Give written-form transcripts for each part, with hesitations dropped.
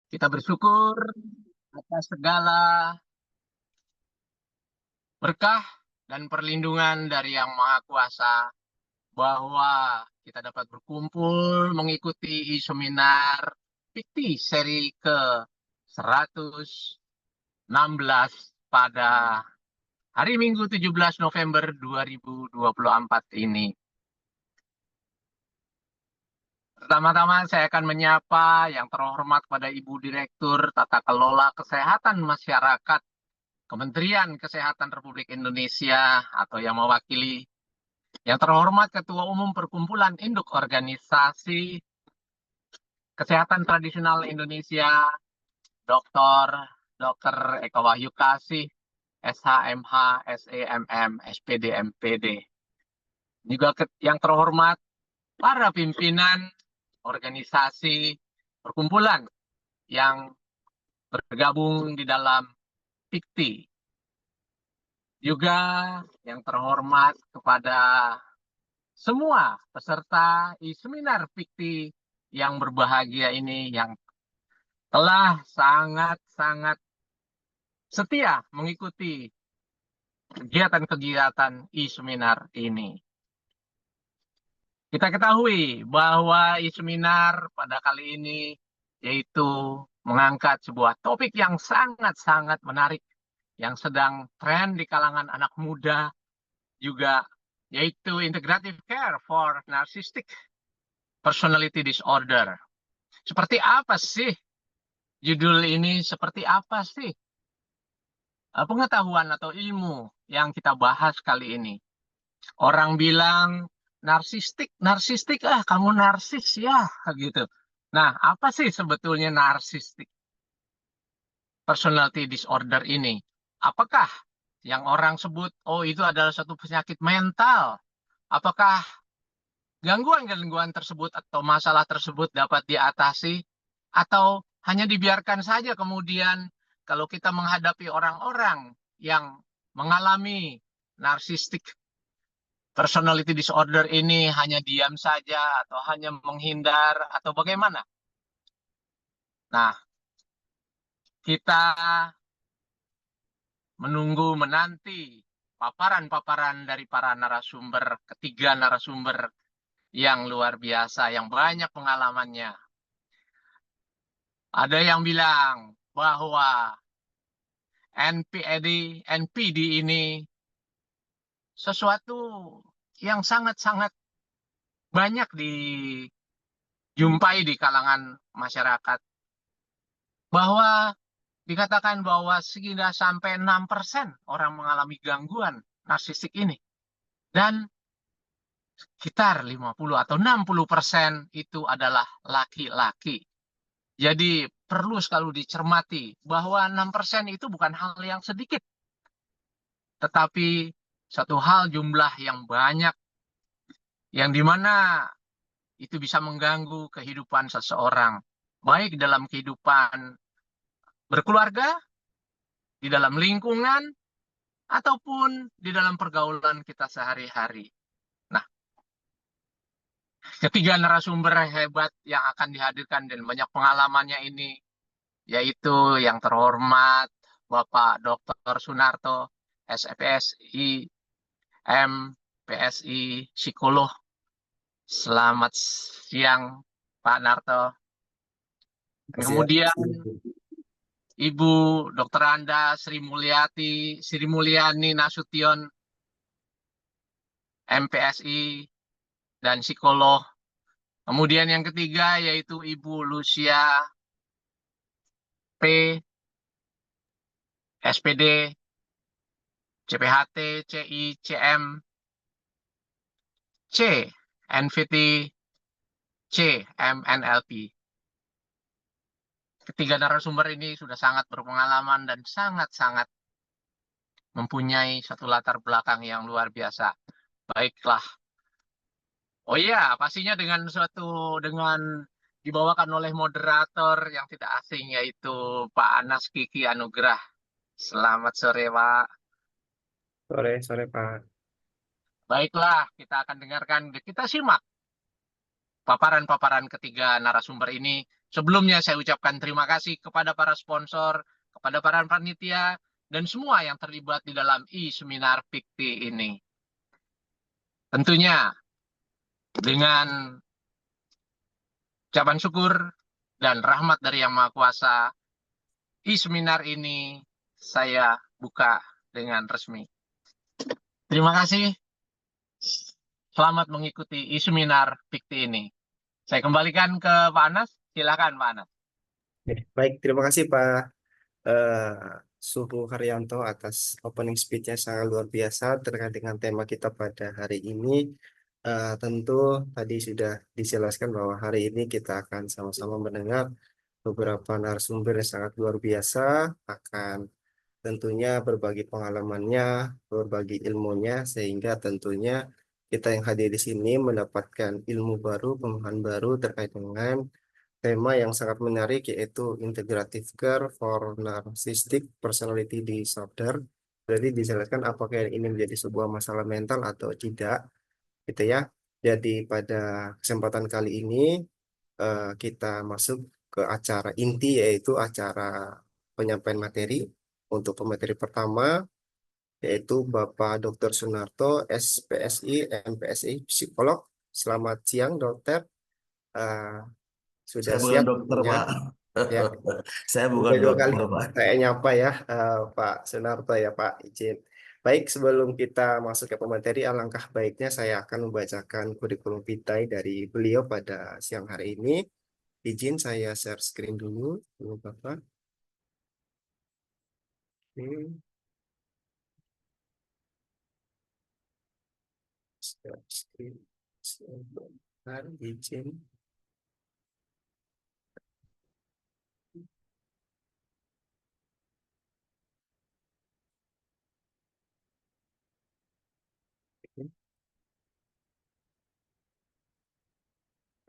Kita bersyukur atas segala berkah dan perlindungan dari Yang Maha Kuasa bahwa kita dapat berkumpul mengikuti seminar Fikti seri ke-116 pada hari Minggu 17 November 2024 ini. Pertama-tama saya akan menyapa yang terhormat pada Ibu Direktur Tata Kelola Kesehatan Masyarakat Kementerian Kesehatan Republik Indonesia atau yang mewakili, yang terhormat Ketua Umum Perkumpulan Induk Organisasi Kesehatan Tradisional Indonesia, Dr. Eko Wahyu Kasih, SHMH, SEMM, SPD, MPD. Juga yang terhormat para pimpinan organisasi perkumpulan yang bergabung di dalam Fikti. Juga yang terhormat kepada semua peserta seminar Fikti yang berbahagia ini, yang telah sangat-sangat setia mengikuti kegiatan-kegiatan seminar ini. Kita ketahui bahwa seminar pada kali ini yaitu mengangkat sebuah topik yang sangat-sangat menarik, yang sedang tren di kalangan anak muda juga, yaitu Integrative Care for Narcissistic Personality Disorder. Seperti apa sih judul ini? Seperti apa sih pengetahuan atau ilmu yang kita bahas kali ini? Orang bilang narsistik, kamu narsis ya, gitu. Nah, apa sih sebetulnya narsistik personality disorder ini? Apakah yang orang sebut, oh itu adalah satu penyakit mental? Apakah gangguan-gangguan tersebut atau masalah tersebut dapat diatasi? Atau hanya dibiarkan saja kemudian kalau kita menghadapi orang-orang yang mengalami narsistik personality disorder ini hanya diam saja atau hanya menghindar atau bagaimana? Nah, kita menunggu menanti paparan-paparan dari para narasumber, ketiga narasumber yang luar biasa, yang banyak pengalamannya. Ada yang bilang bahwa NPD ini sesuatu yang sangat-sangat banyak dijumpai di kalangan masyarakat. Bahwa dikatakan bahwa sekitar sampai 6% orang mengalami gangguan narsistik ini. Dan sekitar 50 atau 60% itu adalah laki-laki. Jadi perlu selalu dicermati bahwa 6% itu bukan hal yang sedikit. Tetapi satu hal jumlah yang banyak, yang dimana itu bisa mengganggu kehidupan seseorang. Baik dalam kehidupan berkeluarga, di dalam lingkungan, ataupun di dalam pergaulan kita sehari-hari. Nah, ketiga narasumber hebat yang akan dihadirkan dan banyak pengalamannya ini, yaitu yang terhormat Bapak Dr. Sunarto, SPSI, MPSI, psikolog. Selamat siang, Pak Narto. Kemudian Ibu Dr. Anda Sri Mulyani Nasution, MPSI dan psikolog. Kemudian yang ketiga yaitu Ibu Lucia P, SPD, CPHT, CI, CM, C, NVT, C, MNLP. Ketiga narasumber ini sudah sangat berpengalaman dan sangat-sangat mempunyai satu latar belakang yang luar biasa. Baiklah. Oh iya, pastinya dengan dibawakan oleh moderator yang tidak asing, yaitu Pak Anas Kiki Anugrah. Selamat sore, Pak. Sore Pak. Baiklah, kita akan dengarkan, kita simak paparan-paparan ketiga narasumber ini Sebelumnya saya ucapkan terima kasih kepada para sponsor, kepada para panitia, dan semua yang terlibat di dalam e-seminar PIKTI ini. Tentunya dengan ucapan syukur dan rahmat dari Yang Maha Kuasa, e-seminar ini saya buka dengan resmi. Terima kasih. Selamat mengikuti e-seminar PIKTI ini. Saya kembalikan ke Pak Anas. Silakan Pak Anas. Baik, terima kasih Pak Suhu Haryanto atas opening speech-nya sangat luar biasa terkait dengan tema kita pada hari ini. Tentu tadi sudah dijelaskan bahwa hari ini kita akan sama-sama mendengar beberapa narasumber yang sangat luar biasa, akan tentunya berbagi pengalamannya, berbagi ilmunya, sehingga tentunya kita yang hadir di sini mendapatkan ilmu baru, pemahaman baru terkait dengan tema yang sangat menarik, yaitu Integrative Care for Narcissistic Personality Disorder. Jadi dijelaskan apakah ini menjadi sebuah masalah mental atau tidak, gitu ya. Jadi pada kesempatan kali ini kita masuk ke acara inti, yaitu acara penyampaian materi. Untuk pemateri pertama, yaitu Bapak Dr. Sunarto, SPSI, MPSI, psikolog. Selamat siang, dokter. Eh, sudah Saya bukan siap dokter, ya? Pak. Ya, Saya bukan udah dua kali dokter, Pak. saya nyapa ya, Pak Sunarto ya, Pak, izin. Baik, sebelum kita masuk ke pemateri, alangkah baiknya saya akan membacakan kurikulum vitae dari beliau pada siang hari ini. Izin saya share screen dulu Bapak. Oke, share screen. Sebentar, izin.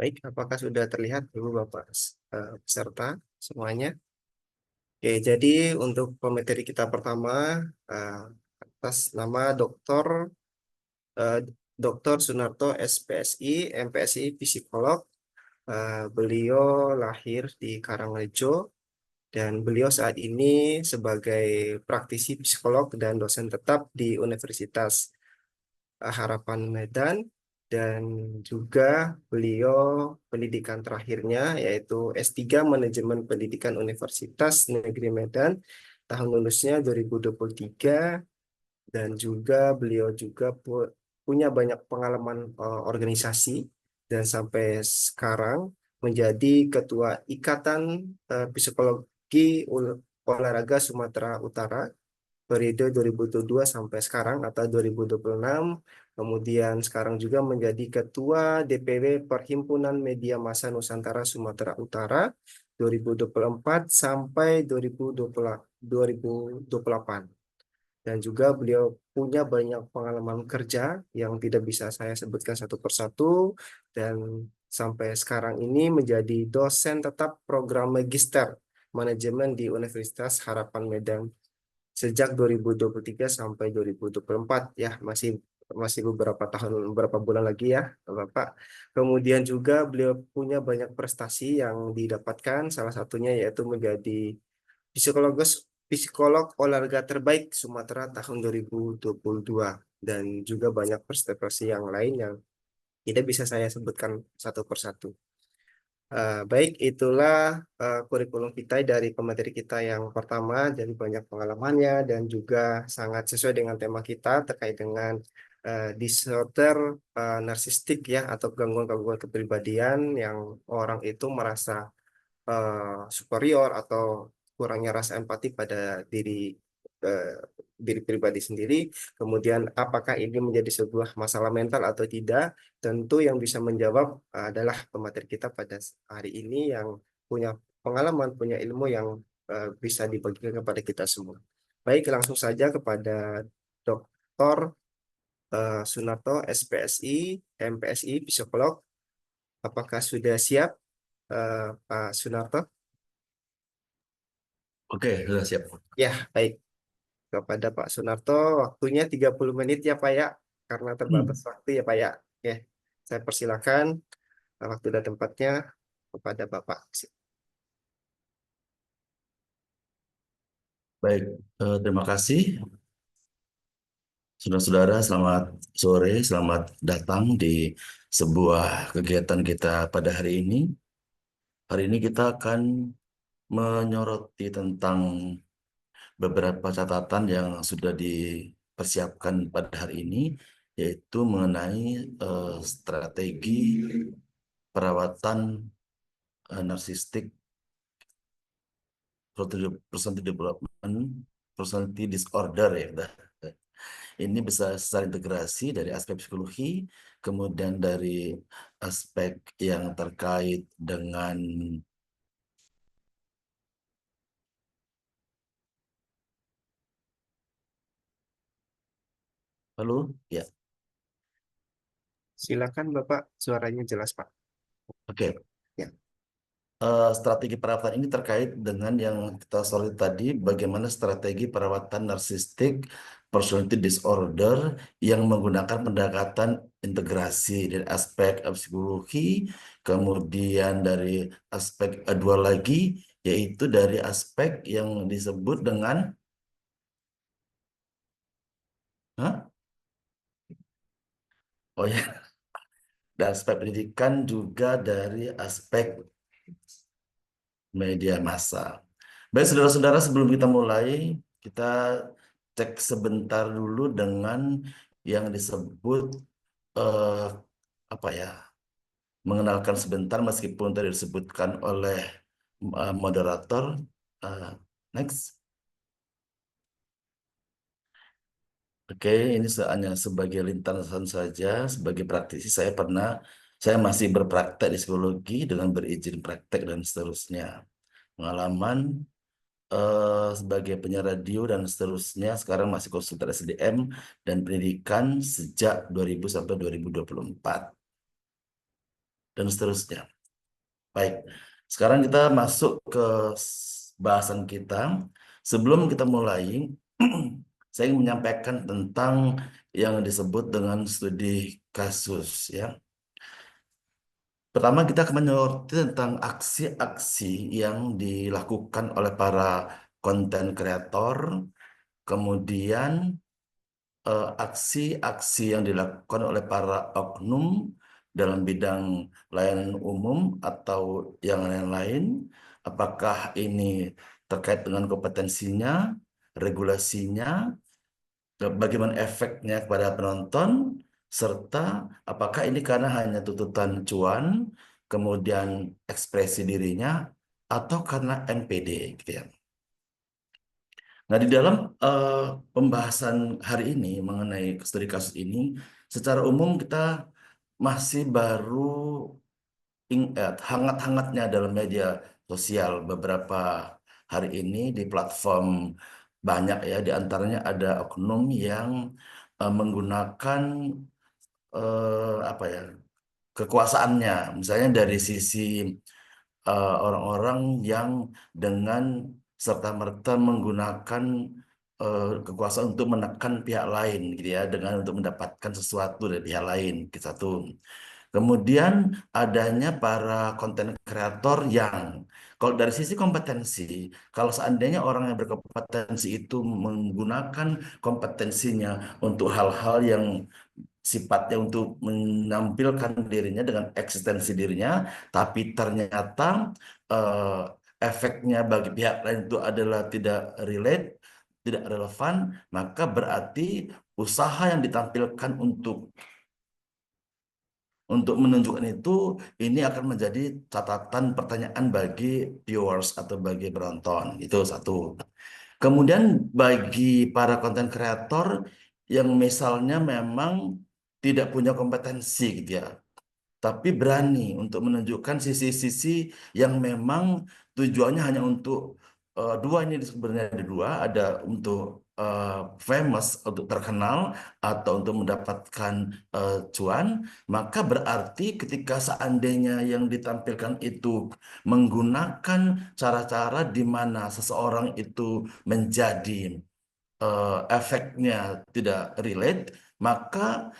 Baik, apakah sudah terlihat dulu Bapak peserta semuanya? Oke, jadi untuk pemateri kita pertama, eh, atas nama eh, Dr. Sunarto, SPSI, MPSI, psikolog. Beliau lahir di Karangrejo dan beliau saat ini sebagai praktisi psikolog dan dosen tetap di Universitas Harapan Medan, dan juga beliau pendidikan terakhirnya yaitu S3 Manajemen Pendidikan Universitas Negeri Medan, tahun lulusnya 2023, dan juga beliau juga punya banyak pengalaman organisasi dan sampai sekarang menjadi ketua Ikatan Psikologi Olahraga Sumatera Utara periode 2022 sampai sekarang atau 2026. Kemudian sekarang juga menjadi ketua DPW Perhimpunan Media Massa Nusantara Sumatera Utara 2024 sampai 2028. Dan juga beliau punya banyak pengalaman kerja yang tidak bisa saya sebutkan satu persatu, dan sampai sekarang ini menjadi dosen tetap program Magister Manajemen di Universitas Harapan Medan sejak 2023 sampai 2024, ya, masih masih beberapa tahun, beberapa bulan lagi ya Bapak. Kemudian juga beliau punya banyak prestasi yang didapatkan, salah satunya yaitu menjadi psikologis psikolog olahraga terbaik Sumatera tahun 2022, dan juga banyak prestasi yang lain yang tidak bisa saya sebutkan satu persatu. Baik, itulah kurikulum kita dari pemateri kita yang pertama, jadi banyak pengalamannya dan juga sangat sesuai dengan tema kita terkait dengan disorder narsistik ya, atau gangguan-gangguan kepribadian yang orang itu merasa superior atau kurangnya rasa empati pada eh, diri pribadi sendiri. Kemudian apakah ini menjadi sebuah masalah mental atau tidak? Tentu yang bisa menjawab adalah pemateri kita pada hari ini yang punya pengalaman, punya ilmu yang bisa dibagikan kepada kita semua. Baik, langsung saja kepada Dr. Sunarto, SPSI, MPSI, psikolog. Apakah sudah siap, Pak Sunarto? Oke, sudah siap. Ya, baik. Kepada Pak Sunarto, waktunya 30 menit ya Pak ya, karena terbatas waktu ya Pak ya. Oke, saya persilakan waktu dan tempatnya kepada Bapak. Baik, terima kasih. Saudara-saudara, selamat sore, selamat datang di sebuah kegiatan kita pada hari ini. Hari ini kita akan menyoroti tentang beberapa catatan yang sudah dipersiapkan pada hari ini, yaitu mengenai strategi perawatan narsistik, personality development, personality disorder ya. Ini bisa secara integrasi dari aspek psikologi, kemudian dari aspek yang terkait dengan halo, ya, Silakan Bapak, suaranya jelas Pak. oke. Ya. Strategi perawatan ini terkait dengan yang kita soroti tadi, bagaimana strategi perawatan narsistik personality disorder yang menggunakan pendekatan integrasi dari aspek psikologi, kemudian dari aspek dua lagi, yaitu dari aspek yang disebut dengan Hah? Oh ya, dari aspek pendidikan juga dari aspek media massa. Baik, saudara-saudara, sebelum kita mulai, kita cek sebentar dulu dengan yang disebut eh, apa ya, mengenalkan sebentar meskipun tadi disebutkan oleh moderator. Next. Oke, ini hanya sebagai lintasan saja, sebagai praktisi saya masih berpraktek di psikologi dengan berizin praktek dan seterusnya. Pengalaman sebagai penyiar radio dan seterusnya, sekarang masih konsultan SDM dan pendidikan sejak 2000 sampai 2024 dan seterusnya. Baik, sekarang kita masuk ke bahasan kita. Sebelum kita mulai, saya ingin menyampaikan tentang yang disebut dengan studi kasus ya. Pertama, kita akan menyoroti tentang aksi-aksi yang dilakukan oleh para konten kreator, kemudian aksi-aksi yang dilakukan oleh para oknum dalam bidang layanan umum atau yang lain-lain, apakah ini terkait dengan kompetensinya, regulasinya, bagaimana efeknya kepada penonton, serta apakah ini karena hanya tuntutan cuan, kemudian ekspresi dirinya, atau karena NPD, gitu ya. Nah, di dalam pembahasan hari ini mengenai studi kasus ini, secara umum kita masih baru ingat hangat-hangatnya dalam media sosial beberapa hari ini di platform banyak ya, di antaranya ada oknum yang menggunakan apa ya, kekuasaannya, misalnya dari sisi orang-orang yang dengan serta-merta menggunakan kekuasaan untuk menekan pihak lain, gitu ya, dengan untuk mendapatkan sesuatu dari pihak lain, gitu. Satu. Kemudian adanya para konten kreator yang, kalau dari sisi kompetensi, kalau seandainya orang yang berkompetensi itu menggunakan kompetensinya untuk hal-hal yang sifatnya untuk menampilkan dirinya dengan eksistensi dirinya, tapi ternyata eh, efeknya bagi pihak lain itu adalah tidak relate, tidak relevan, maka berarti usaha yang ditampilkan untuk menunjukkan itu, ini akan menjadi catatan pertanyaan bagi viewers atau bagi penonton. Itu satu. Kemudian bagi para konten kreator yang misalnya memang tidak punya kompetensi gitu ya, tapi berani untuk menunjukkan sisi-sisi yang memang tujuannya hanya untuk dua, ini sebenarnya ada dua, ada untuk famous, untuk terkenal, atau untuk mendapatkan cuan, maka berarti ketika seandainya yang ditampilkan itu menggunakan cara-cara di mana seseorang itu menjadi efeknya tidak relate, maka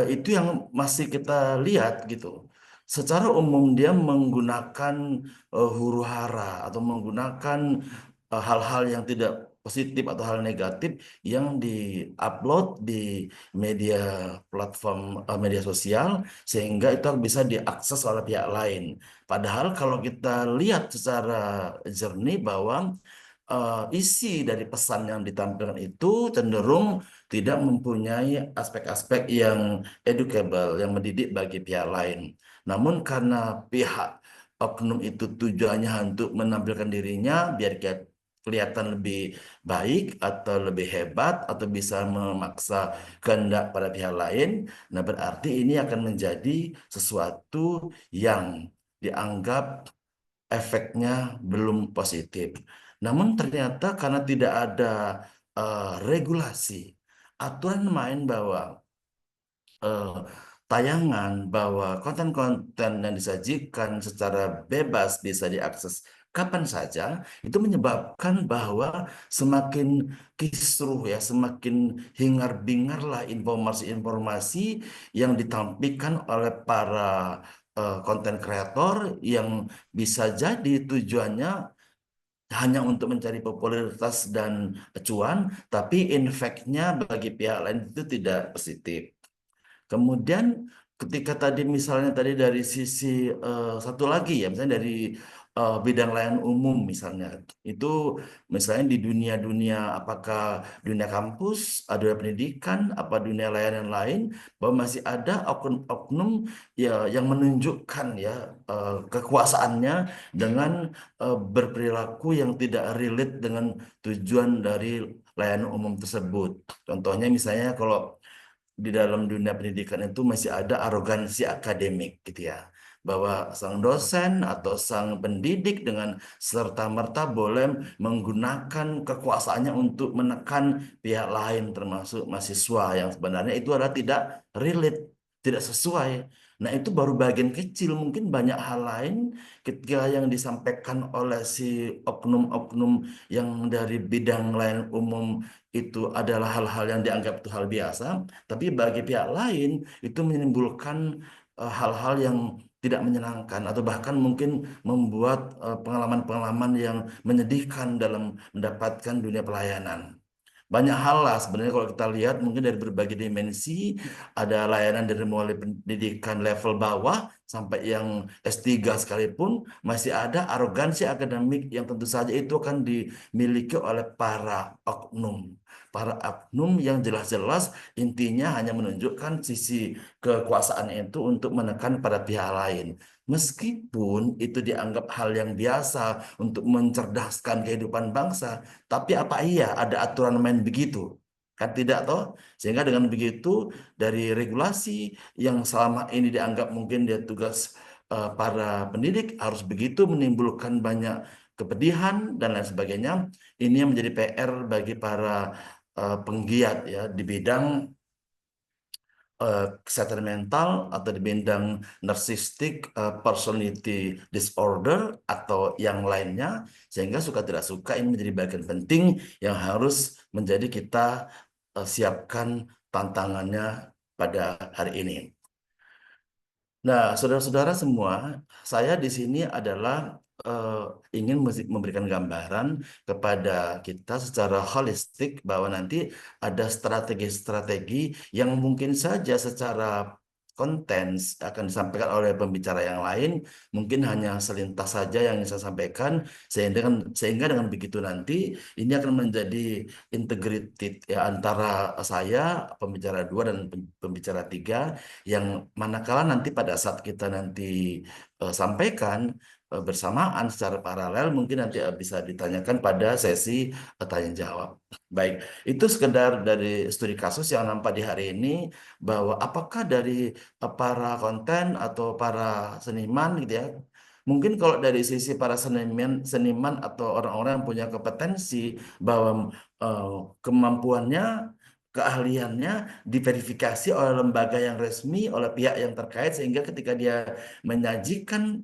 itu yang masih kita lihat gitu. Secara umum dia menggunakan huru hara atau menggunakan hal-hal yang tidak positif atau hal negatif yang di-upload di media platform media sosial sehingga itu bisa diakses oleh pihak lain. Padahal kalau kita lihat secara jernih bahwa isi dari pesan yang ditampilkan itu cenderung tidak mempunyai aspek-aspek yang educable, yang mendidik bagi pihak lain. Namun karena pihak oknum itu tujuannya untuk menampilkan dirinya biar kelihatan lebih baik atau lebih hebat atau bisa memaksa kehendak pada pihak lain, nah berarti ini akan menjadi sesuatu yang dianggap efeknya belum positif. Namun ternyata karena tidak ada regulasi, aturan main bahwa eh, tayangan, bahwa konten-konten yang disajikan secara bebas bisa diakses kapan saja, itu menyebabkan bahwa semakin kisruh ya, semakin hingar-bingarlah informasi-informasi yang ditampilkan oleh para konten kreator yang bisa jadi tujuannya hanya untuk mencari popularitas dan cuan, tapi efeknya bagi pihak lain itu tidak positif. Kemudian ketika tadi misalnya tadi dari sisi satu lagi ya, misalnya dari bidang layanan umum misalnya, itu misalnya di dunia-dunia apakah dunia kampus, ada pendidikan, apa dunia layanan lain, bahwa masih ada oknum-oknum ya yang menunjukkan ya kekuasaannya dengan berperilaku yang tidak relate dengan tujuan dari layanan umum tersebut. Contohnya misalnya kalau di dalam dunia pendidikan itu masih ada arogansi akademik gitu ya. Bahwa sang dosen atau sang pendidik dengan serta-merta boleh menggunakan kekuasaannya untuk menekan pihak lain termasuk mahasiswa yang sebenarnya itu adalah tidak relate, tidak sesuai. Nah, itu baru bagian kecil, mungkin banyak hal lain ketika yang disampaikan oleh si oknum-oknum yang dari bidang lain umum itu adalah hal-hal yang dianggap itu hal biasa, tapi bagi pihak lain itu menimbulkan hal-hal yang tidak menyenangkan atau bahkan mungkin membuat pengalaman-pengalaman yang menyedihkan dalam mendapatkan dunia pelayanan. Banyak hal lah sebenarnya kalau kita lihat mungkin dari berbagai dimensi, ada layanan dari mulai pendidikan level bawah sampai yang S3 sekalipun masih ada arogansi akademik yang tentu saja itu akan dimiliki oleh para oknum. Para oknum yang jelas-jelas intinya hanya menunjukkan sisi kekuasaan itu untuk menekan pada pihak lain. Meskipun itu dianggap hal yang biasa untuk mencerdaskan kehidupan bangsa, tapi apa iya ada aturan main begitu? Kan tidak toh? Sehingga dengan begitu dari regulasi yang selama ini dianggap mungkin dia tugas para pendidik harus begitu menimbulkan banyak kepedihan dan lain sebagainya. Ini yang menjadi PR bagi para penggiat ya di bidang kesehatan mental atau di bidang narcissistic personality disorder atau yang lainnya, sehingga suka tidak suka ini menjadi bagian penting yang harus menjadi kita siapkan tantangannya pada hari ini. Nah, saudara-saudara semua, saya di sini adalah eh, ingin memberikan gambaran kepada kita secara holistik bahwa nanti ada strategi-strategi yang mungkin saja secara konten akan disampaikan oleh pembicara yang lain, mungkin hanya selintas saja yang ingin saya sampaikan, sehingga dengan begitu nanti ini akan menjadi integrated ya antara saya, pembicara 2 dan pembicara 3 yang manakala nanti pada saat kita nanti sampaikan bersamaan secara paralel mungkin nanti bisa ditanyakan pada sesi tanya jawab. Baik, itu sekedar dari studi kasus yang nampak di hari ini bahwa apakah dari para konten atau para seniman gitu ya. Mungkin kalau dari sisi para seniman atau orang-orang yang punya kompetensi bahwa eh, kemampuannya keahliannya diverifikasi oleh lembaga yang resmi, oleh pihak yang terkait, sehingga ketika dia menyajikan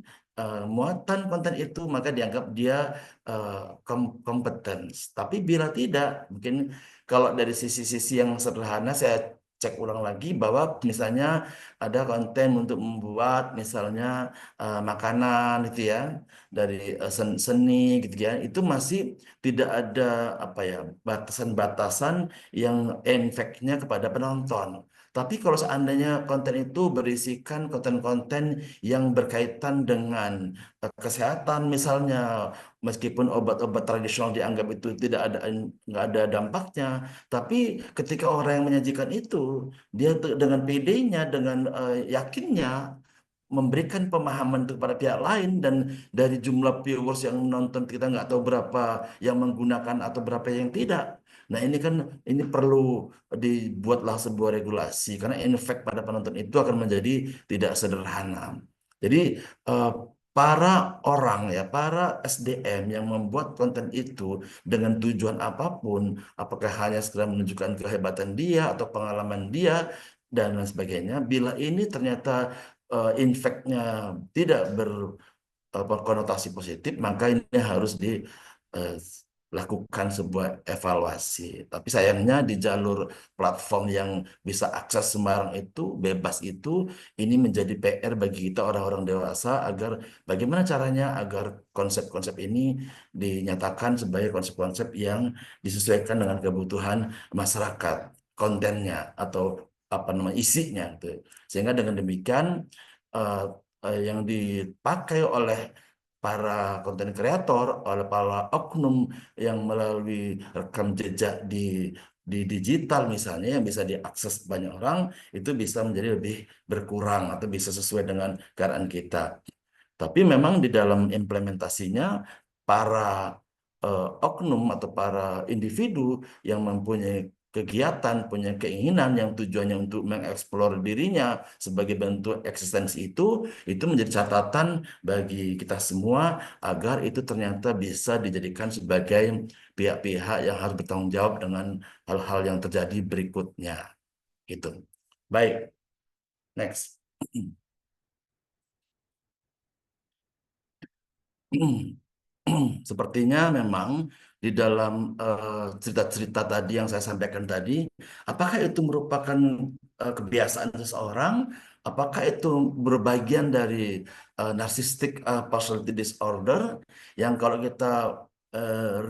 muatan konten itu, maka dianggap dia kompeten. Tapi bila tidak, mungkin kalau dari sisi-sisi yang sederhana, saya cek ulang lagi bahwa misalnya ada konten untuk membuat misalnya makanan itu ya dari seni gitu ya, itu masih tidak ada apa ya batasan-batasan yang efeknya kepada penonton. Tapi kalau seandainya konten itu berisikan konten-konten yang berkaitan dengan kesehatan misalnya, meskipun obat-obat tradisional dianggap itu nggak ada dampaknya, tapi ketika orang yang menyajikan itu, dia dengan PD-nya, dengan yakinnya memberikan pemahaman itu kepada pihak lain, dan dari jumlah viewers yang menonton kita nggak tahu berapa yang menggunakan atau berapa yang tidak. Nah ini kan ini perlu dibuatlah sebuah regulasi karena efek pada penonton itu akan menjadi tidak sederhana. Jadi eh, para orang ya, para SDM yang membuat konten itu dengan tujuan apapun, apakah hanya sekedar menunjukkan kehebatan dia atau pengalaman dia dan lain sebagainya, bila ini ternyata infeknya tidak berkonotasi positif, maka ini harus dilakukan sebuah evaluasi. Tapi sayangnya di jalur platform yang bisa akses sembarang itu, bebas itu, ini menjadi PR bagi kita orang-orang dewasa agar bagaimana caranya agar konsep-konsep ini dinyatakan sebagai konsep-konsep yang disesuaikan dengan kebutuhan masyarakat, kontennya atau apa namanya isinya gitu. Sehingga dengan demikian eh, yang dipakai oleh para konten kreator, oleh para oknum yang melalui rekam jejak di digital misalnya yang bisa diakses banyak orang, itu bisa menjadi lebih berkurang atau bisa sesuai dengan keadaan kita. Tapi memang di dalam implementasinya para oknum atau para individu yang mempunyai kegiatan, punya keinginan yang tujuannya untuk mengeksplor dirinya sebagai bentuk eksistensi itu menjadi catatan bagi kita semua agar itu ternyata bisa dijadikan sebagai pihak-pihak yang harus bertanggung jawab dengan hal-hal yang terjadi berikutnya. Gitu. Baik, next. Sepertinya memang di dalam cerita-cerita tadi yang saya sampaikan tadi, apakah itu merupakan kebiasaan seseorang? Apakah itu berbagian dari narcissistic personality disorder yang kalau kita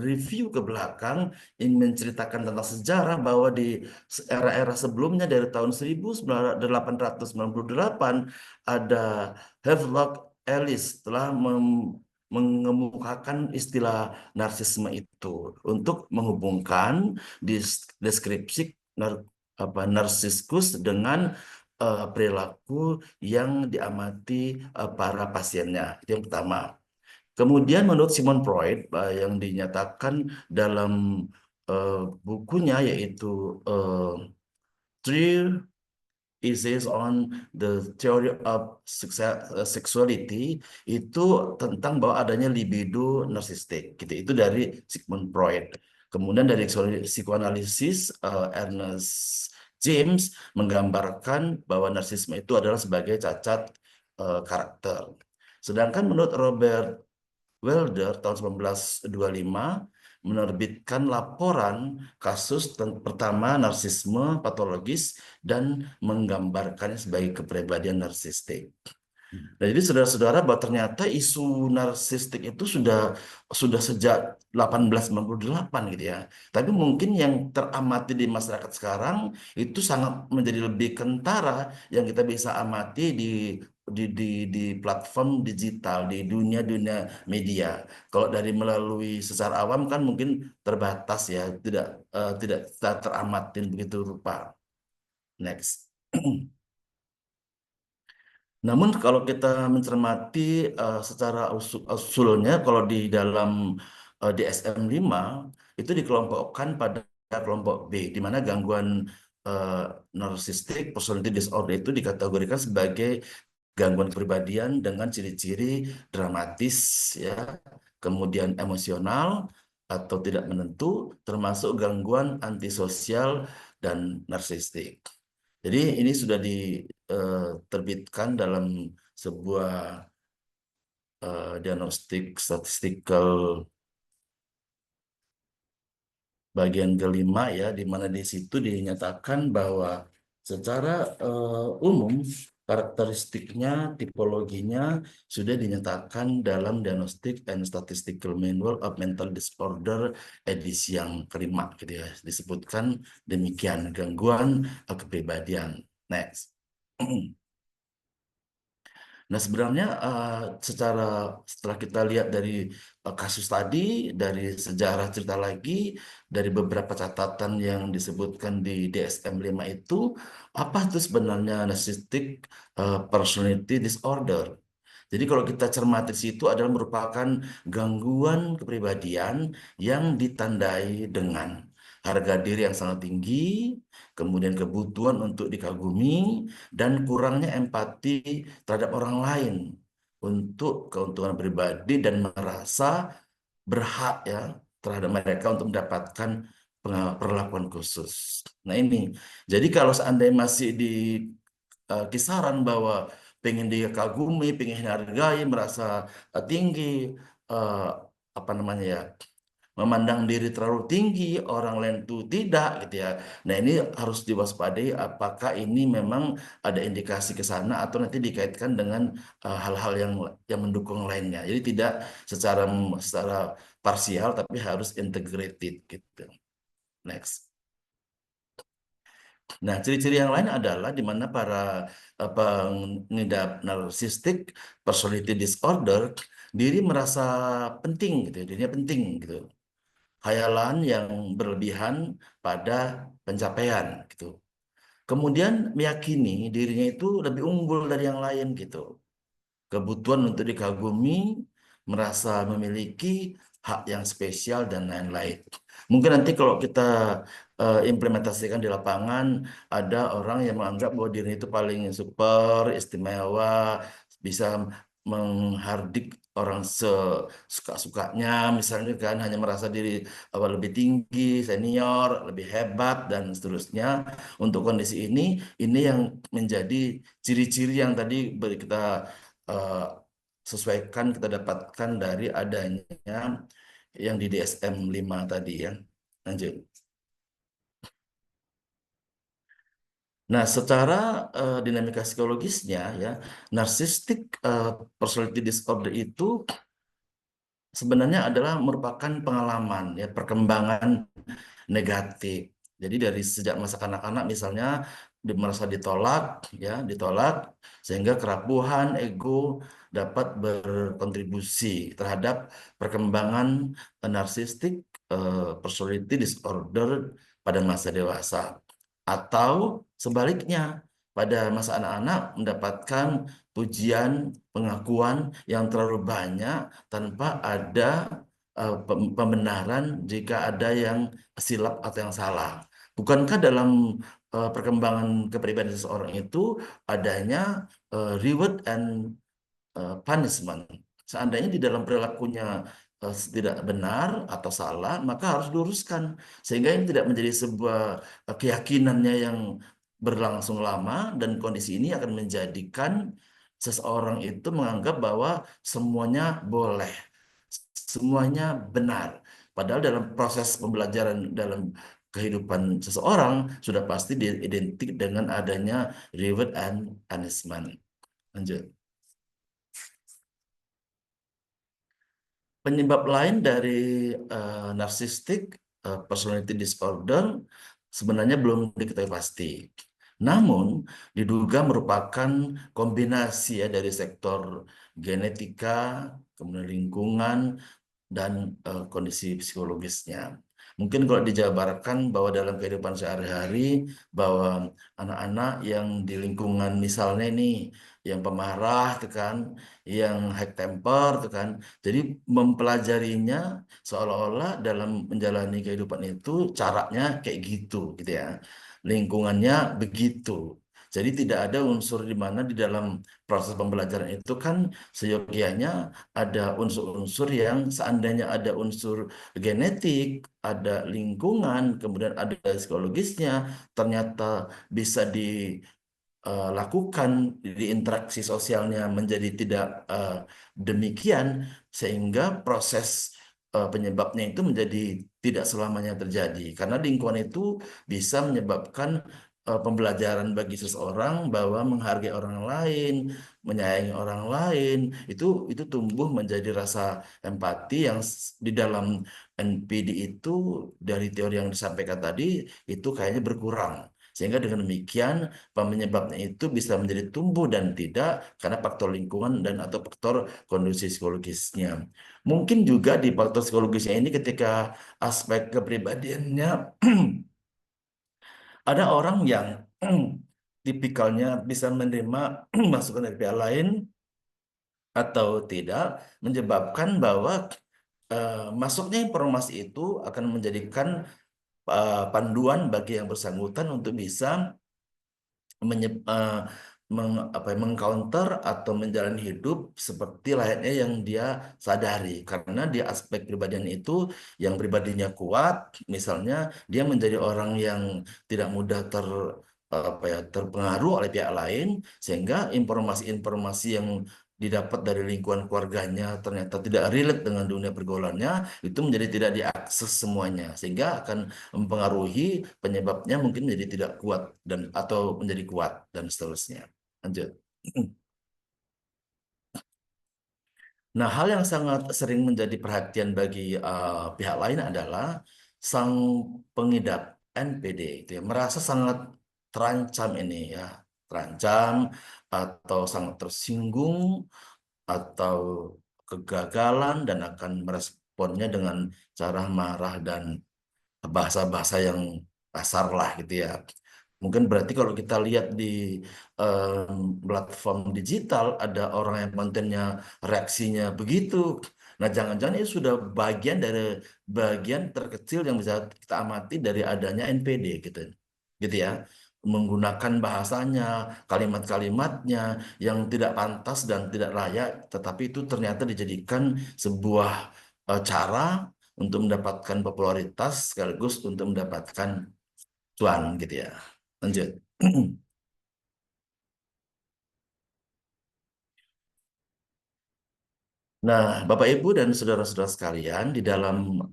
review ke belakang ini menceritakan tentang sejarah bahwa di era-era sebelumnya dari tahun 1898 ada Havelock Ellis telah mengemukakan istilah narsisme itu untuk menghubungkan deskripsi narsiskus dengan perilaku yang diamati para pasiennya. Itu yang pertama. Kemudian menurut Sigmund Freud yang dinyatakan dalam bukunya yaitu Three Essays on the Theory of Sexuality, itu tentang bahwa adanya libido narsistik gitu. Itu dari Sigmund Freud. Kemudian dari psikoanalisis Ernest James menggambarkan bahwa narsisme itu adalah sebagai cacat karakter. Sedangkan menurut Robert Wilder tahun 1925 menerbitkan laporan kasus pertama narsisme patologis dan menggambarkannya sebagai kepribadian narsistik. Nah, jadi saudara-saudara bahwa ternyata isu narsistik itu sudah sejak 1898 gitu ya. Tapi mungkin yang teramati di masyarakat sekarang itu sangat menjadi lebih kentara yang kita bisa amati di platform digital, di dunia media. Kalau dari melalui secara awam kan mungkin terbatas ya, tidak teramatin begitu rupa. Next. Namun kalau kita mencermati secara usulnya, kalau di dalam DSM-5 itu dikelompokkan pada kelompok B, di mana gangguan narcissistic personality disorder itu dikategorikan sebagai gangguan kepribadian dengan ciri-ciri dramatis, ya, kemudian emosional atau tidak menentu, termasuk gangguan antisosial dan narsistik. Jadi ini sudah diterbitkan dalam sebuah diagnostik statistical bagian kelima ya, di mana di situ dinyatakan bahwa Secara umum, karakteristiknya, tipologinya sudah dinyatakan dalam Diagnostic and Statistical Manual of Mental Disorder edisi yang kelima, gitu ya. Disebutkan demikian, gangguan kepribadian. Next. Nah, sebenarnya setelah kita lihat dari kasus tadi, dari sejarah cerita lagi, dari beberapa catatan yang disebutkan di DSM-5 itu, apa itu sebenarnya narcissistic personality disorder? Jadi kalau kita cermati situ adalah merupakan gangguan kepribadian yang ditandai dengan harga diri yang sangat tinggi, kemudian kebutuhan untuk dikagumi, dan kurangnya empati terhadap orang lain untuk keuntungan pribadi dan merasa berhak ya terhadap mereka untuk mendapatkan perlakuan khusus. Nah ini, jadi kalau seandainya masih di kisaran bahwa pengen dikagumi, pengen dihargai, merasa tinggi, eh, apa namanya ya, memandang diri terlalu tinggi, orang lain itu tidak gitu ya. Nah ini harus diwaspadai apakah ini memang ada indikasi ke sana atau nanti dikaitkan dengan hal-hal yang mendukung lainnya. Jadi tidak secara parsial tapi harus integrated gitu. Next. Nah, ciri-ciri yang lain adalah di mana para pengidap narcissistic personality disorder diri merasa penting gitu, ya, dirinya penting gitu. Khayalan yang berlebihan pada pencapaian gitu. Kemudian meyakini dirinya itu lebih unggul dari yang lain gitu. Kebutuhan untuk dikagumi, merasa memiliki hak yang spesial dan lain-lain. Mungkin nanti kalau kita implementasikan di lapangan, ada orang yang menganggap bahwa dirinya itu paling super, istimewa, bisa menghardik orang sesuka-sukanya, misalnya kan hanya merasa diri lebih tinggi, senior, lebih hebat dan seterusnya. Untuk kondisi ini yang menjadi ciri-ciri yang tadi kita eh, sesuaikan, kita dapatkan dari adanya yang di DSM-5 tadi ya. Lanjut. Nah, secara dinamika psikologisnya ya, narcissistic personality disorder itu sebenarnya adalah merupakan pengalaman ya, perkembangan negatif. Jadi dari sejak masa kanak-kanak misalnya merasa ditolak ya, ditolak sehingga kerapuhan ego dapat berkontribusi terhadap perkembangan narsistik personality disorder pada masa dewasa. Atau sebaliknya, pada masa anak-anak mendapatkan pujian, pengakuan yang terlalu banyak tanpa ada pembenaran jika ada yang silap atau yang salah. Bukankah dalam perkembangan kepribadian seseorang itu adanya reward and punishment? Seandainya di dalam perilakunya tidak benar atau salah, maka harus diluruskan sehingga ini tidak menjadi sebuah keyakinannya yang berlangsung lama, dan kondisi ini akan menjadikan seseorang itu menganggap bahwa semuanya boleh, semuanya benar. Padahal dalam proses pembelajaran dalam kehidupan seseorang sudah pasti identik dengan adanya reward and punishment. Lanjut. Penyebab lain dari narcissistic personality disorder sebenarnya belum diketahui pasti. Namun, diduga merupakan kombinasi ya dari sektor genetika, kemudian lingkungan, dan kondisi psikologisnya. Mungkin kalau dijabarkan bahwa dalam kehidupan sehari-hari, bahwa anak-anak yang di lingkungan misalnya ini, yang pemarah, tuh kan, yang high temper, tuh kan, jadi mempelajarinya seolah-olah dalam menjalani kehidupan itu caranya kayak gitu ya, lingkungannya begitu. Jadi tidak ada unsur di mana di dalam proses pembelajaran itu kan seyogianya ada unsur-unsur yang seandainya ada unsur genetik, ada lingkungan, kemudian ada psikologisnya, ternyata bisa dilakukan di interaksi sosialnya menjadi tidak demikian, sehingga proses penyebabnya itu menjadi tidak selamanya terjadi. Karena lingkungan itu bisa menyebabkan pembelajaran bagi seseorang bahwa menghargai orang lain, menyayangi orang lain itu tumbuh menjadi rasa empati yang di dalam NPD itu dari teori yang disampaikan tadi itu kayaknya berkurang. Sehingga dengan demikian penyebabnya itu bisa menjadi tumbuh dan tidak karena faktor lingkungan dan atau faktor kondisi psikologisnya. Mungkin juga di faktor psikologisnya ini ketika aspek kepribadiannya ada orang yang tipikalnya bisa menerima masukan dari pihak lain atau tidak, menyebabkan bahwa masuknya informasi itu akan menjadikan panduan bagi yang bersangkutan untuk bisa mengcounter atau menjalani hidup seperti layaknya yang dia sadari karena di aspek pribadian itu yang pribadinya kuat misalnya dia menjadi orang yang tidak mudah terpengaruh oleh pihak lain sehingga informasi-informasi yang didapat dari lingkungan keluarganya ternyata tidak relate dengan dunia pergaulannya itu menjadi tidak diakses semuanya sehingga akan mempengaruhi penyebabnya mungkin menjadi tidak kuat dan atau menjadi kuat dan seterusnya. Lanjut. Nah, hal yang sangat sering menjadi perhatian bagi pihak lain adalah sang pengidap NPD itu ya, merasa sangat terancam ini ya, terancam atau sangat tersinggung atau kegagalan dan akan meresponnya dengan cara marah dan bahasa-bahasa yang kasar lah gitu ya. Mungkin berarti kalau kita lihat di platform digital ada orang yang kontennya reaksinya begitu. Nah, jangan-jangan itu sudah bagian terkecil yang bisa kita amati dari adanya NPD gitu. Gitu ya. Menggunakan bahasanya, kalimat-kalimatnya yang tidak pantas dan tidak layak, tetapi itu ternyata dijadikan sebuah cara untuk mendapatkan popularitas sekaligus untuk mendapatkan cuan gitu ya. Lanjut. Nah, Bapak Ibu dan saudara-saudara sekalian, di dalam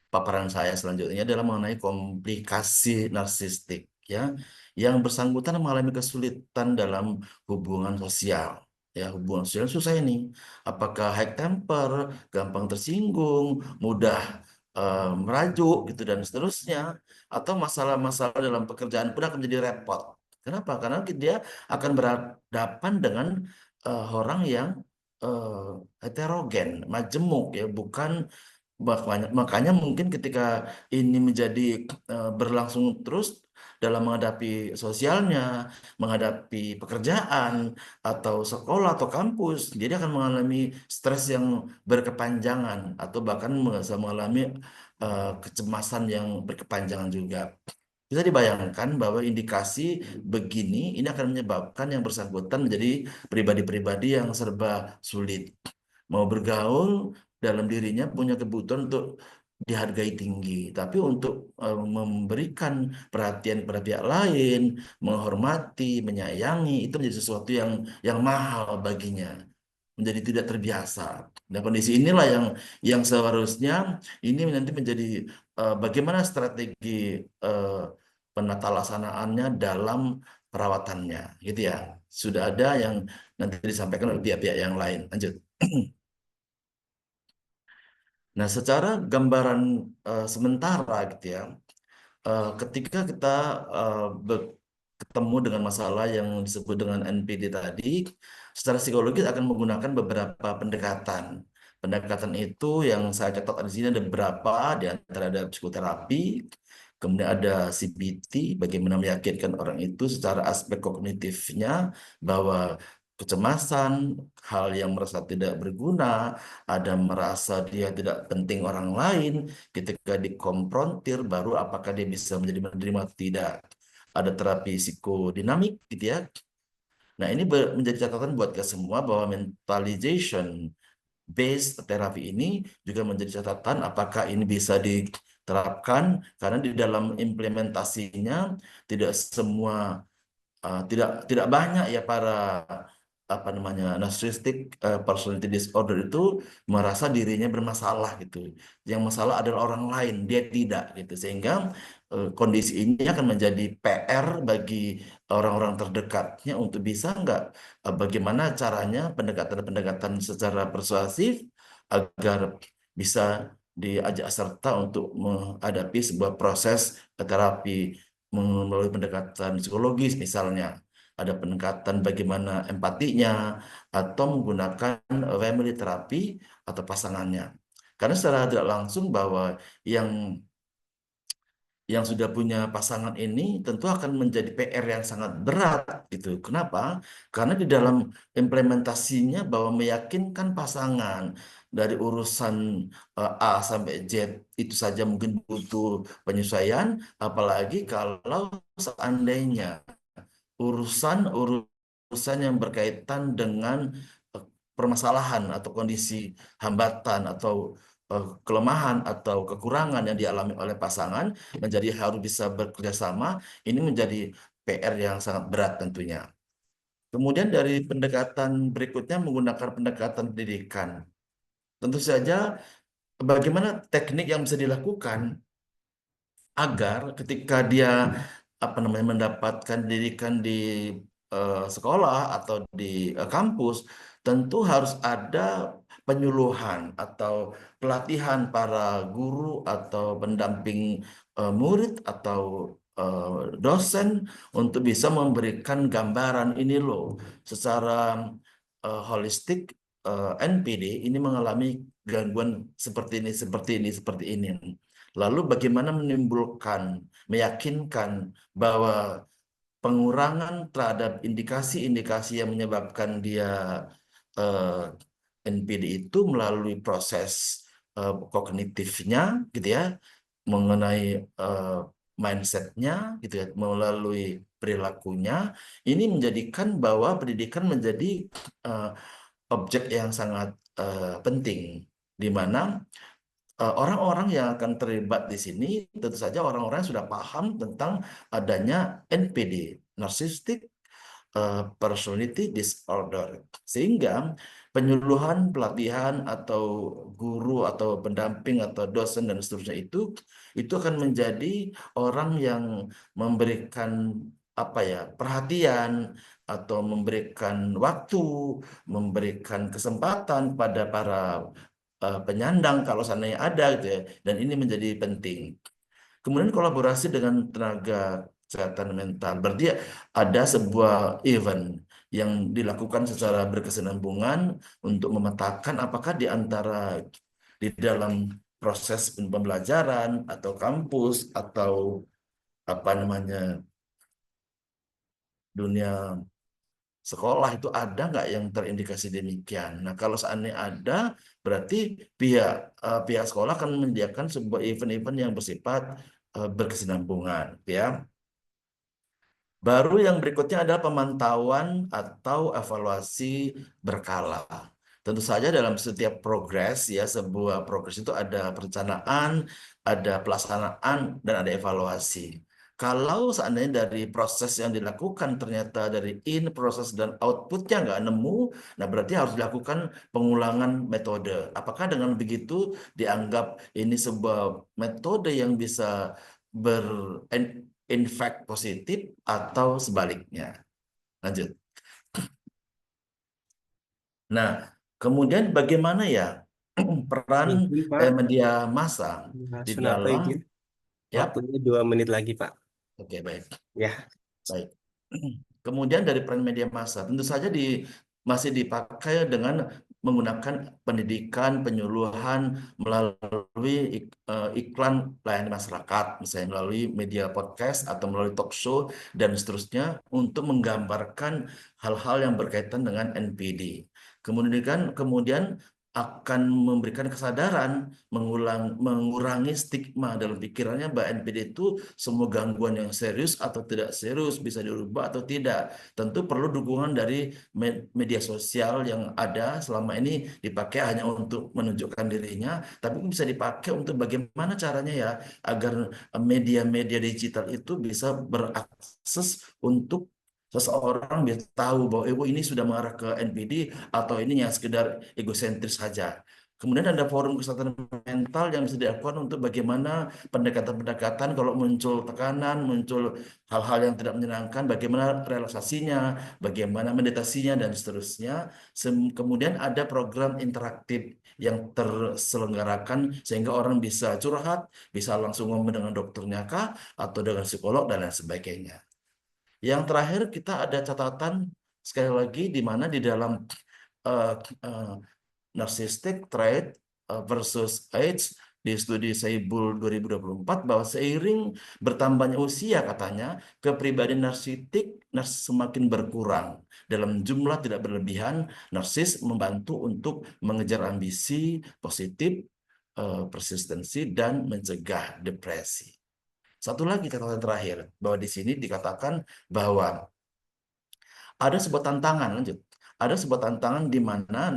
paparan saya selanjutnya adalah mengenai komplikasi narsistik ya, yang bersangkutan mengalami kesulitan dalam hubungan sosial. Ya, hubungan sosial susah ini. Apakah high temper, gampang tersinggung, mudah merajuk gitu dan seterusnya, atau masalah-masalah dalam pekerjaan pun akan menjadi repot. Kenapa? Karena dia akan berhadapan dengan orang yang heterogen, majemuk ya, bukan makanya mungkin ketika ini menjadi berlangsung terus dalam menghadapi sosialnya, menghadapi pekerjaan atau sekolah atau kampus, jadi akan mengalami stres yang berkepanjangan atau bahkan bisa mengalami kecemasan yang berkepanjangan juga. Bisa dibayangkan bahwa indikasi begini ini akan menyebabkan yang bersangkutan menjadi pribadi-pribadi yang serba sulit. Mau bergaul dalam dirinya punya kebutuhan untuk dihargai tinggi, tapi untuk memberikan perhatian kepada pihak lain, menghormati, menyayangi itu menjadi sesuatu yang mahal baginya, menjadi tidak terbiasa. Dan kondisi inilah yang seharusnya ini nanti menjadi bagaimana strategi uh, penata laksanaannya dalam perawatannya, gitu ya. Sudah ada yang nanti disampaikan oleh pihak-pihak yang lain. Lanjut. Nah, secara gambaran sementara gitu ya, ketika kita ketemu dengan masalah yang disebut dengan NPD tadi, secara psikologis akan menggunakan beberapa pendekatan. Pendekatan itu yang saya catat di sini ada beberapa, di antara ada psikoterapi, kemudian ada CBT, bagaimana meyakinkan orang itu secara aspek kognitifnya bahwa kecemasan, hal yang merasa tidak berguna, ada merasa dia tidak penting orang lain, ketika dikonfrontir baru apakah dia bisa menjadi menerima atau tidak. Ada terapi psikodinamik gitu ya. Nah, ini menjadi catatan buat kita semua bahwa mentalization based terapi ini juga menjadi catatan apakah ini bisa diterapkan karena di dalam implementasinya tidak semua tidak tidak banyak ya para apa namanya narcissistic personality disorder itu merasa dirinya bermasalah gitu. Yang masalah adalah orang lain, dia tidak gitu. Sehingga kondisi ini akan menjadi PR bagi orang-orang terdekatnya untuk bisa nggak bagaimana caranya pendekatan-pendekatan secara persuasif agar bisa diajak serta untuk menghadapi sebuah proses terapi melalui pendekatan psikologis misalnya. Ada pendekatan bagaimana empatinya atau menggunakan family terapi atau pasangannya. Karena secara tidak langsung bahwa yang yang sudah punya pasangan ini tentu akan menjadi PR yang sangat berat gitu. Kenapa? Karena di dalam implementasinya bahwa meyakinkan pasangan dari urusan A sampai Z itu saja mungkin butuh penyesuaian, apalagi kalau seandainya urusan yang berkaitan dengan permasalahan atau kondisi hambatan atau kelemahan atau kekurangan yang dialami oleh pasangan menjadi harus bisa bekerja sama, ini menjadi PR yang sangat berat tentunya. Kemudian dari pendekatan berikutnya menggunakan pendekatan pendidikan. Tentu saja bagaimana teknik yang bisa dilakukan agar ketika dia apa namanya mendapatkan pendidikan di sekolah atau di kampus, tentu harus ada penyuluhan atau pelatihan para guru atau pendamping murid atau dosen untuk bisa memberikan gambaran ini loh secara holistik. NPD ini mengalami gangguan seperti ini, seperti ini, seperti ini. Lalu bagaimana meyakinkan bahwa pengurangan terhadap indikasi-indikasi yang menyebabkan dia eh, NPD itu melalui proses kognitifnya gitu ya, mengenai mindsetnya gitu ya, melalui perilakunya, ini menjadikan bahwa pendidikan menjadi eh, objek yang sangat penting, di mana orang-orang yang akan terlibat di sini tentu saja orang-orang yang sudah paham tentang adanya NPD, Narcissistic Personality Disorder. Sehingga penyuluhan, pelatihan atau guru atau pendamping atau dosen dan seterusnya itu akan menjadi orang yang memberikan apa ya perhatian atau memberikan waktu, memberikan kesempatan pada para penyandang kalau seandainya ada gitu ya. Dan ini menjadi penting. Kemudian kolaborasi dengan tenaga kesehatan mental. Berarti ada sebuah event yang dilakukan secara berkesinambungan untuk memetakan apakah di antara di dalam proses pembelajaran atau kampus atau apa namanya dunia sekolah itu ada nggak yang terindikasi demikian. Nah, kalau seandainya ada, berarti pihak sekolah akan menyediakan sebuah event-event yang bersifat berkesinambungan, ya. Baru yang berikutnya adalah pemantauan atau evaluasi berkala. Tentu saja dalam setiap progres ya sebuah progres itu ada perencanaan, ada pelaksanaan dan ada evaluasi. Kalau seandainya dari proses yang dilakukan ternyata dari proses dan outputnya nggak nemu, nah berarti harus dilakukan pengulangan metode. Apakah dengan begitu dianggap ini sebuah metode yang bisa berinfek positif atau sebaliknya? Lanjut. Nah, kemudian bagaimana ya peran Izin, Pak. media massa Mas di Sunarto dalam izin. ya? Waktunya 2 menit lagi, Pak. Oke, baik. Ya. Baik. Kemudian dari peran media massa, tentu saja masih dipakai dengan menggunakan pendidikan, penyuluhan melalui iklan layanan masyarakat, misalnya melalui media podcast atau melalui talk show dan seterusnya untuk menggambarkan hal-hal yang berkaitan dengan NPD. Kemudian akan memberikan kesadaran, mengurangi stigma dalam pikirannya bahwa NPD itu semua gangguan yang serius atau tidak serius, bisa dirubah atau tidak. Tentu perlu dukungan dari media sosial yang ada selama ini dipakai hanya untuk menunjukkan dirinya, tapi bisa dipakai untuk bagaimana caranya ya agar media-media digital itu bisa berakses untuk seseorang bisa tahu bahwa ini sudah mengarah ke NPD atau ini yang sekedar egosentris saja. Kemudian ada forum kesehatan mental yang bisa dilakukan untuk bagaimana pendekatan-pendekatan kalau muncul tekanan, muncul hal-hal yang tidak menyenangkan, bagaimana relaksasinya, bagaimana meditasinya, dan seterusnya. Kemudian ada program interaktif yang terselenggarakan sehingga orang bisa curhat, bisa langsung ngomong dengan dokternya kah, atau dengan psikolog, dan lain sebagainya. Yang terakhir kita ada catatan sekali lagi di mana di dalam uh, uh, narcissistic trait versus AIDS di studi Saibul 2024 bahwa seiring bertambahnya usia katanya kepribadian narsistik semakin berkurang dalam jumlah tidak berlebihan. Narsis membantu untuk mengejar ambisi positif, persistensi, dan mencegah depresi. Satu lagi catatan terakhir bahwa di sini dikatakan bahwa ada sebuah tantangan, lanjut. Ada sebuah tantangan di mana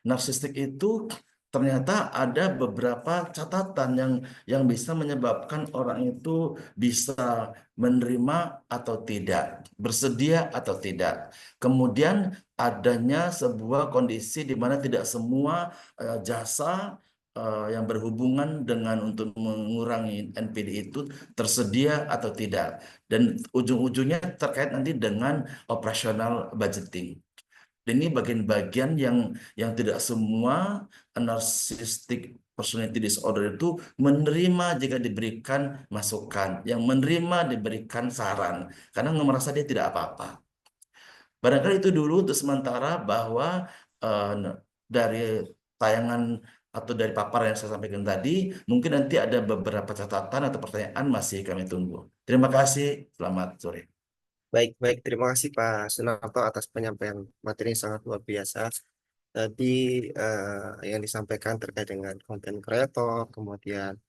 narsistik itu ternyata ada beberapa catatan yang bisa menyebabkan orang itu bisa menerima atau tidak, bersedia atau tidak. Kemudian adanya sebuah kondisi di mana tidak semua jasa yang berhubungan dengan untuk mengurangi NPD itu tersedia atau tidak. Dan ujung-ujungnya terkait nanti dengan operational budgeting. Ini bagian-bagian yang tidak semua narcissistic personality disorder itu menerima jika diberikan masukan, yang menerima diberikan saran, karena merasa dia tidak apa-apa. Barangkali itu dulu untuk sementara bahwa dari tayangan atau dari paparan yang saya sampaikan tadi, mungkin nanti ada beberapa catatan atau pertanyaan masih kami tunggu. Terima kasih, selamat sore. Baik, terima kasih Pak Sunarto atas penyampaian materi yang sangat luar biasa. Tadi yang disampaikan terkait dengan konten kreator, kemudian